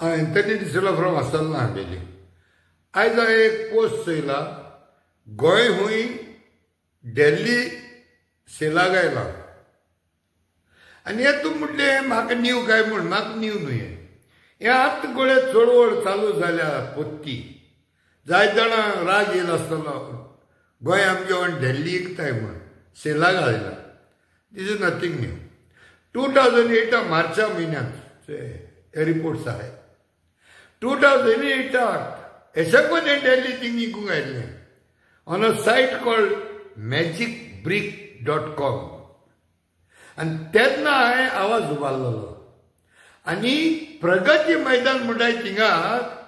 Anthony D'Silva from हसलना हाडलेली. आयज हांवें एक पोस्ट चयला, गोंय हुंय दिल्ली सेलाक आयला. आनी हे तूं म्हटलें म्हाका न्यू काय म्हूण. म्हाका न्यू न्हय हें आतां गोळे चळवळ चालू जाल्या पोत्ती. जायत जाणां राग येयलो आसतलो गोंय आमगे दिल्ली एकताय म्हूण सेलाक आयला. This is nothing new. 2008 मार्चा म्हयन्यांत हे रिपोर्ट्स आहाय. 2008 एशेकोन हें दिल्ली थिंग इकूंक आयिल्लें on a site called magicbrick.com. आनी तेन्ना हांवें आवाज उबारलेलो. आनी प्रगती मैदान म्हणटाय थिंगा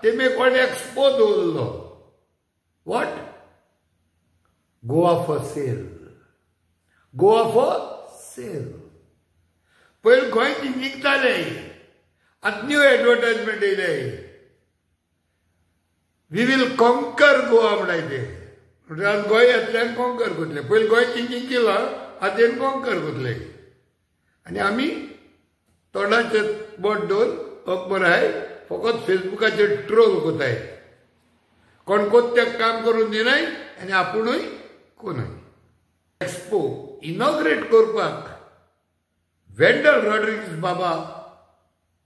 तेमी कोण एक्सपो दवरलो. What? Goa for sale. Goa for sale. पयलीं गोंय ती निघताले. आतां न्यू एडवर्टायजमेंट येयले. वी वील कॉन्कर गोवा म्हणटाय ते. म्हणजे गोंय येतल्यान कॉन्कर करतले. पयलीं गोंय थिंकींग केला, आतां कॉन्कर करतले. आनी आमी तोंडाचेर बोट दवरून अकबर हाय फकत फेसबुकाचेर ट्रोल कोताय. कोण कोत्याक काम करून दिनाय आनी आपुणूय कोनाय. एक्सपो इनॉग्रेट करपाक वेंडल रॉड्रिगीस बाबा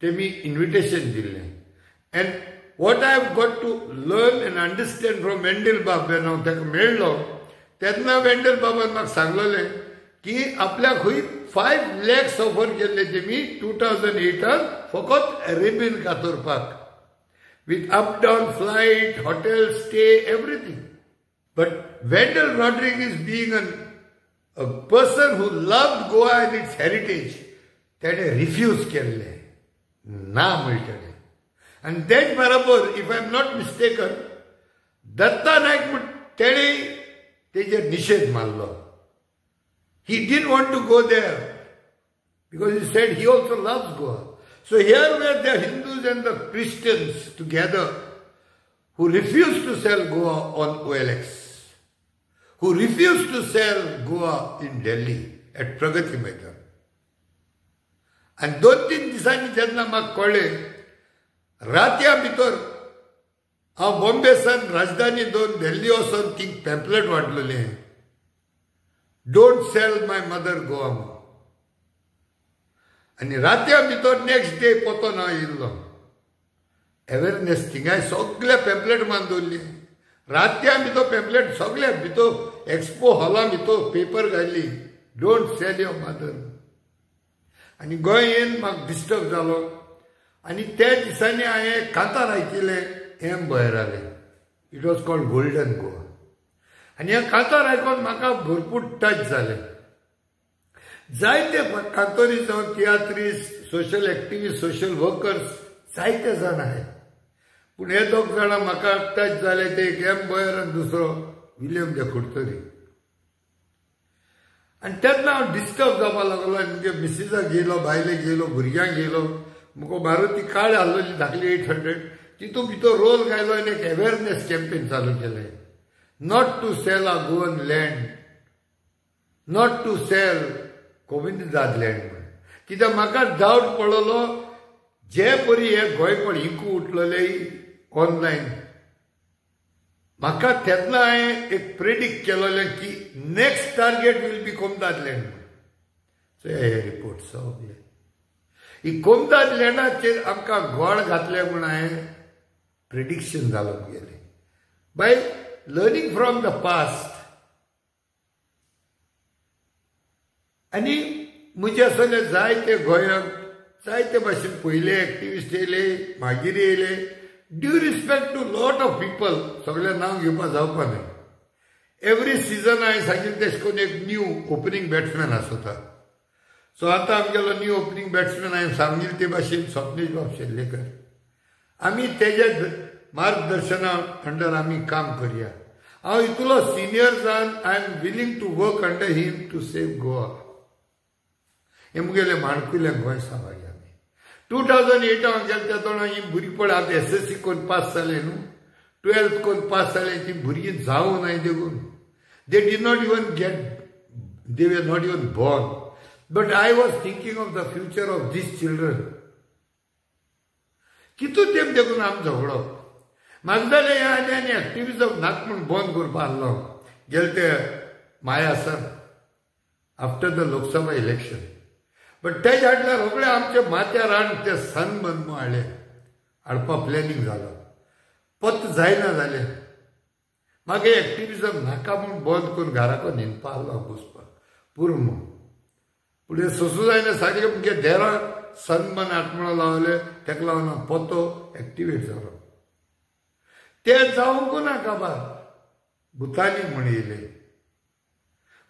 तेमी इन्विटेशन दिल्लें. And what I have got to learn and understand from Wendell बाब वेन हांव ताका मेळ्ळो तेन्ना वेंडल बाबान म्हाका सांगलेलें की आपल्याक खंय 5 lakhs ऑफर केल्ले तेमी 2008 फकत Arabian कातोरपाक with up-down flight, hotel stay, everything. But Wendell Rodriguez being a person who loved Goa and its heritage, that he refused केल्ले. ना म्हणटले. And then बरोबर, if I am not mistaken, Datta नायक म्हण तेणे तेजेर निषेध मारलो. He didn't want to go there because he said he also loves Goa. So here were the Hindus and the Christians together who refused to sell Goa on OLX, who refused to sell Goa in Delhi at Pragati Maidan. And 2-3 दिसांनी जेन्ना म्हाका कळ्ळें रातया भितर हांव Bombay San राजधानी दोन दिल्ली वचून thing pamphlet वाटलेलें. Don't sell my mother Goa म्हणून. आनी रातया भितर नेक्स्ट डे पोतोन हांव येयल्लो. अवेरनेस थिंगाय सगळे पॅम्पलेट मान दवरली. रातया भितर पॅम्पलेट सगळे भितर एक्सपो हॉला भितर पेपर घातली डोंट सेल युअर मदर. आनी गोंय येवन म्हाका डिस्टर्ब जालो. आनी त्या दिसांनी हांवें कांतार आयकिल्लें एम बहराले. It was called golden Goa. आनी हें कांतार आयकोन म्हाका भरपूर टच जालें. जायते कांतोरी जावन tiatrist, social activist, social workers जायते जाण आहाय. पूण हे 2 जाणां म्हाका टच जाले. ते एक एम बॉयर आनी दुसरो विलियम जे कुडतरी. आनी तेन्ना हांव डिस्टर्ब जावपाक लागलो. आनी म्हणजे मिसिसाक गेलो, बायलेक गेलो, भुरग्यांक गेलो. मुगो मारुती कार्ड आहलोली धाकली 800 तितून भितर रोल घायलो आनी एक अवेरनेस कॅम्पेन चालू केलें. Not to sell a Goan land, not to sell गोविंददाद लँड म्हण. कित्याक म्हाका डावट पडलो जे परी हे गोंयपण हिंकू उठलेले ऑनलायन. म्हाका तेन्ना हांवें एक प्रेडिक्ट केलोलें की नेक्स्ट टार्गेट वील बी कोमदाद लँड म्हण. सो हे रिपोर्ट सगळे ही कोमदाद लँडाचेर आमकां गोड घातले म्हूण हांवें प्रेडिक्शन घालून गेलें. By learning from the past. आनी म्हजे असले जायते गोंयांत जायते भाशेन पयले एक्टिविस्ट येयले, मागीर येयले. Due respect to lot of people. सगळें नांव घेवपा जावपा न्हय. एवरी सिजन हांवें सांगिल्लें तेश कोन्न एक न्यू ओपनिंग बॅट्समॅन आसता. सो आतां आमगेलो न्यू ओपनिंग बॅट्समॅन हांवें सांगिल्लें ते भाशेन स्वप्नीश बाब शेल्लेकर. आमी तेज्या मार्गदर्शना अंडर आमी काम करया. हांव इतलो सिनियर जावन I am willing to work under him to save Goa. हे मुगेले माणकुले गोंय सांबाळया आमी. 2008 हांव गेले तेदोणा ही भुरगीपण आतां SSC कोन्न पास जाले न्हू, 12th कोन्न पास जाले. ती भुरगीं जावं नाय देखून. They did not even get, they were not even born. But I was thinking of the future of these children. कितू तेम देखून आम झगडप म्हाका जाल्यार हे आनी एक्टिविजम नाक म्हूण बंद करपा आहलो गेले ते माया sir after the Lok Sabha election but तेज हाडल्यार रोखडे आमचे माथ्यार हाडून ते सनमन हाडले हाडपा प्लॅनिंग जालो पत्त जायना जालें म्हाका एक्टिविजम नाका म्हूण बंद करून घराको न्हिदपा आहलो बसपाक पुरो फुडें सोंसू जायना सारकें मुगे देराक सनमन हाट म्हणून लावले तेका लागून पोतो एक्टिवेट जालो ते जावंक ना काबार भुतानी म्हण येयले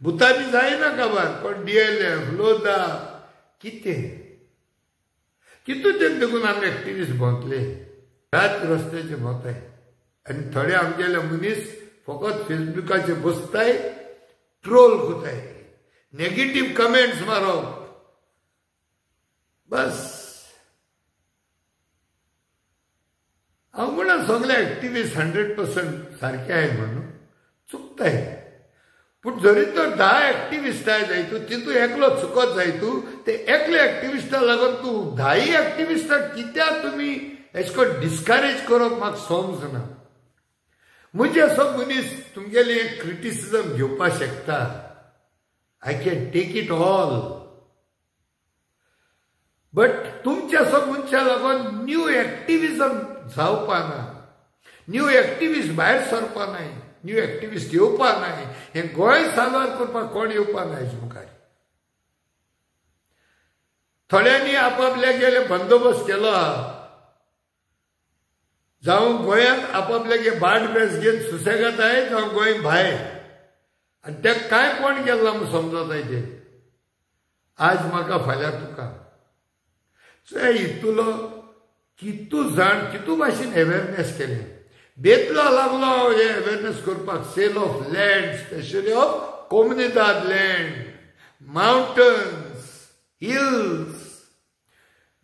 भुतानी जायना काबार पण डीएलएफ लोदा कितें कितू तें देखून आमी एक्टिविस्ट भोंवतले रात रस्त्याचे भोंवताय आनी थोडे आमगेले मनीस फकत फेसबुकाचेर बसताय ट्रोल कोताय नेगेटीव कमेंट्स मारप बस हांव म्हणा सगळे एक्टिविस्ट 100% सारके आहाय म्हणून चुकताय पूण जरी तर 10 एक्टिविस्ट आहाय जाय तूं तितू एकलो चुकत जाय तूं ते एकले एक्टिविस्टा लागून तूं 10 एक्टिविस्टाक कित्याक तुमी एश कोन्न डिस्करेज करप म्हाका समजना म्हणजे असो मनीस तुमगेले क्रिटिसिजम घेवपाक शकता I can take it all but तुमच्या असो मनशा लागून न्यू एक्टिविजम जावपा ना न्यू एक्टिविस्ट भायर सरपा नाय न्यू एक्टिविस्ट येवपा नाय हे गोंय साल्वार करपाक कोण येवपा नाय मुखार थोड्यांनी आपापल्या गेले बंदोबस्त केलो आहा जावं गोंयांत आपापल्यागे बाट बेस घेवन सुसेगाद आहाय जावं गोंय भायर आनी ते कांय कोण गेल्ला म्हूण समजताय ते आज म्हाका फाल्यां तुका हितूलो कितू जाण कितू भाशेन अवेरनेस केले बेतलो लागलो हे अवेरनेस करपाक sale of land specially of कोमुनिदाद लँड माउंटन्स हिल्स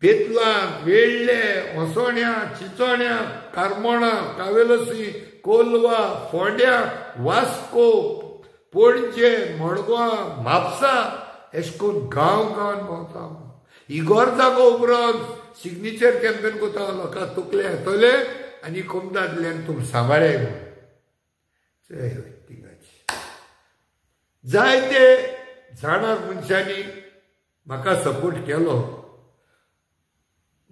बेतलांत वेळ्ळे ओसोण्या चिचोण्या कारमोणा कावेलोसी कोलवा फोंड्या वास्को पणजे मडगांव म्हापसा अशें करून गांव गांवांत भोंवता इगोर जागो उपरांत सिग्नेचर कॅम्पेन कोता लोकांक तकले येतले आनी कोमदादल्यान तुम सांबाळे जायते जाणार मनशांनी म्हाका सपोर्ट केलो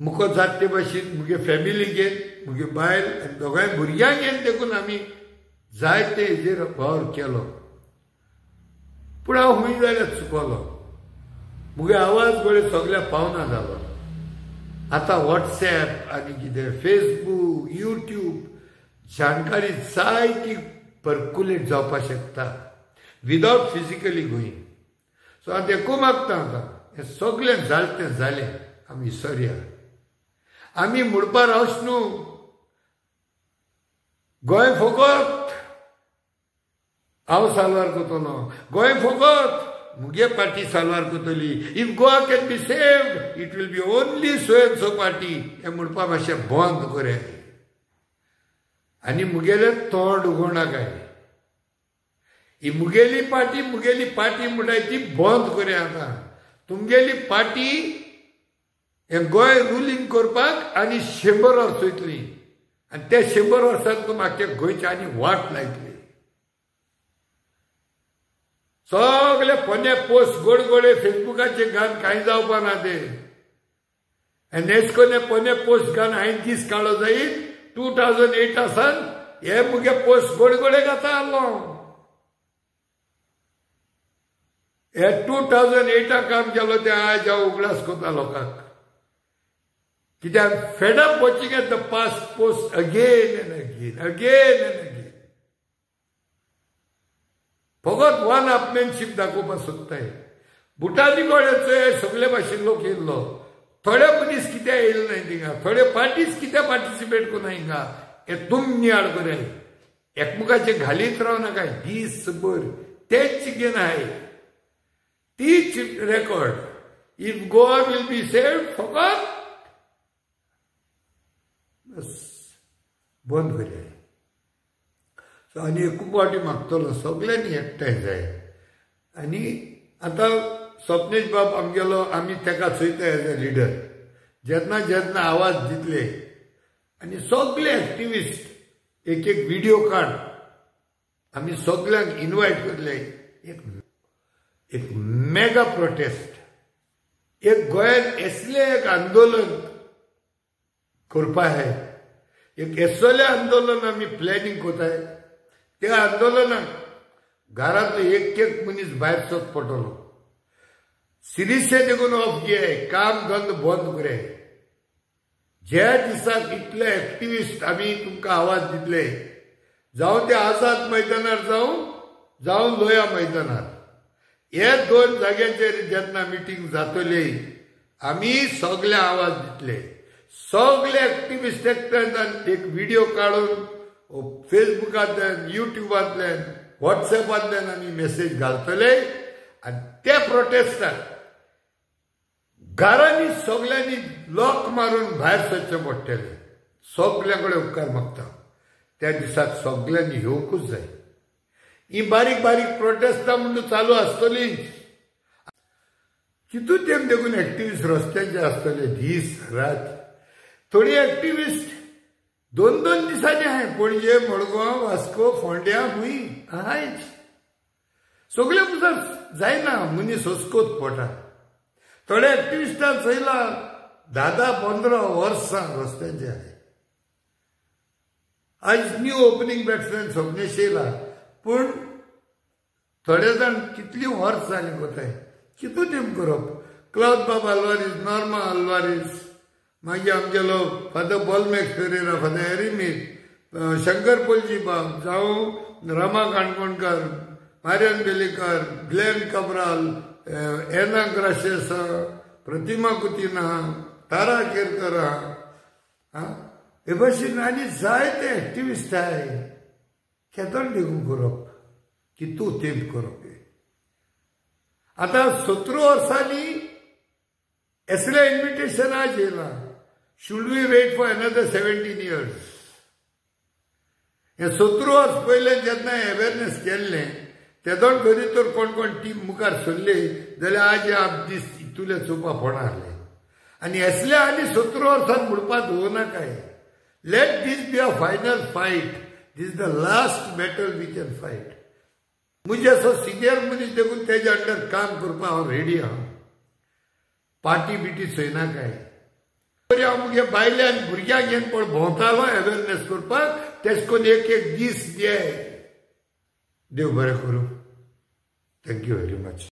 मुखो जात ते भाशेन मुगे फॅमिली घेन मुगे बायल आनी दोगांय भुरग्यांक घेवन देखून आमी जायते हेजेर वावर केलो पूण हांव खूंय जाल्यार चुकलो मुगे आवाज गोळे सगळ्या पावना जालो आतां वॉट्सॅप आनी कितें फेसबूक यूट्यूब जानकारी जायती पर्कुलेट जावपाक शकता विदावट फिजिकली गोईंग सो हांव देखून मागता आतां हें सगळें जालें तें जालें आमी विसरया आमी म्हणपा रावच न्हू गोंय फकत हांव साल्वार करतलो गोंय फकत मुगे पार्टी साल्वार करतली if Goa can be saved it will be only so and so party हें म्हणपा मातशें बंद करे आनी मुगेलें तोंड उगोवनाकाय ही मुगेली पार्टी म्हणटाय ती बंद करे आतां तुमगेली पार्टी हें गोंय रुलींग करपाक आनी 100 वर्स वयतली आनी ते 100 वर्सांत तूं म्हाका गोंयची आनी वाट लायतली सगळे पोने पोस्ट गोड गोडे फेसबुकाचेर घाल कांय जावपा ना ते आनी एश कोन्ने पोने पोस्ट घाल हांवें दीस काडलो जायत 2008 सान हे मुगे पोस्ट गोड गोडे घाता आहलो हे 2008 काम केलो ते आज हांव उगडास कोता लोकांक कित्याक fed up watching at the past post again end again फकत वन अपमॅनशीप दाखोवपाक सोदताय बुटानी गोड्याचो सगळे भाशेन लोक येयल्लो थोडे मनीस कित्याक येयले नाय थिंगा थोडे पार्टीज कित्याक पार्टिसिपेट करना हिंगा हे तुम नियाळ करे एकमुखाचे घालीत राव नाका दीसभर तेच चिकेन आहाय तीच record if Goa will be saved फकत बस बंद करूया आनी एकूच पावटी मागतलो सगळ्यांनी एकठांय जाय आनी आतां स्वप्नेश बाब आमगेलो आमी तेका चोयता एज अ लिडर जेन्ना आवाज दितले आनी सगळे एक्टिविस्ट एक एक व्हिडिओ काढ आम्ही सगळ्यांक इन्वाइट करले एक मेगा प्रोटेस्ट एक गोंयांत असले एक आंदोलन करपा है एक एसले आंदोलन आम्ही प्लॅनिंग कोताय त्या आंदोलनाक घरांतलो एक एक मनीस भायर सरप पडटलो सिरिसे देखून ऑफ घे काम धंदो बंद करे ज्या दिसाक इतले एक्टिविस्ट आम्ही तुमकां आवाज दितले जावं ते आझाद मैदानार जावं लोया मैदानार हे दोन जाग्यांचेर जेन्ना मिटींग जातली आम्ही सगळे आवाज दितले सगळे एक्टिविस्ट एकट्यान एक व्हिडिओ काढून फेसबुकांतल्यान युट्यूबांतल्यान व्हॉट्सएपांतल्यान आम्ही मेसेज घालतले आनी त्या प्रोटेस्टाक घरांनी सगळ्यांनी लॉक मारून भायर सरचें पडटलें सगळ्यां कडेन उपकार मागता त्या दिसाक सगळ्यांनी येवंकूच जाय ही बारीक बारीक प्रोटेस्टां म्हणून चालू आसतली कितून तेम देखून एक्टिविस्ट रस्त्याचे आसतले दीस रात थोडी एक्टिविस्ट दोन दोन दिसांनी आहाय पणजे मडगांव वास्को फोंड्या हुंय आहायच सगळे पुजार जायना मनीस हुस्कोत पडटा थोडे एक्टिविस्टां चयला 10-15 वर्सां रस्त्याचे आहाय आज न्यू ओपनिंग बॅट्समॅन स्वप्नेश येयला पूण थोडे जाण कितली वर्स जाली कोताय कितून तेम करप क्लॉद बाब आल्वारीस नॉर्मा आल्वारीस मागीर आमगेलो फादर बॉलमॅक्स पेरेरा फादर एरिमीत शंकर पोलजी बाब जावं Rama Kankonkar Marian Belekar Glenn Cabral एना ग्राशेस प्रतिमा कुतीना तारा केरकर हे भाशेन आनी जायते एक्टिविस्ट आहाय केदोन देखून करप कितू तेम करप आतां 17 वर्सांनी असले इन्विटेशन आज येयला should we wait for another 17 years हे 17 वर्स पयले जेन्ना अवेरनेस केल्लें तेदोन खरी तर कोण कोण टीम मुखार सरले जाल्यार आज आप दीस इतुले चोवपा पडना आहले आनी असले आनी 17 वर्सां म्हणपा दवरनाकाय let this be a final fight this the last battle we can fight मुझे असो सिनियर मनीस देखून तेजे अंडर काम करपा हांव रेडी आहा पार्टी बिटी चोयनाकाय हांव मुगे बायल्यान भुरग्यांक घेवन पळय भोंवतालो अवेरनेस करपाक तेश कोन्न एक एक दीस दे देव बरें करूं थँक्यू व्हेरी मच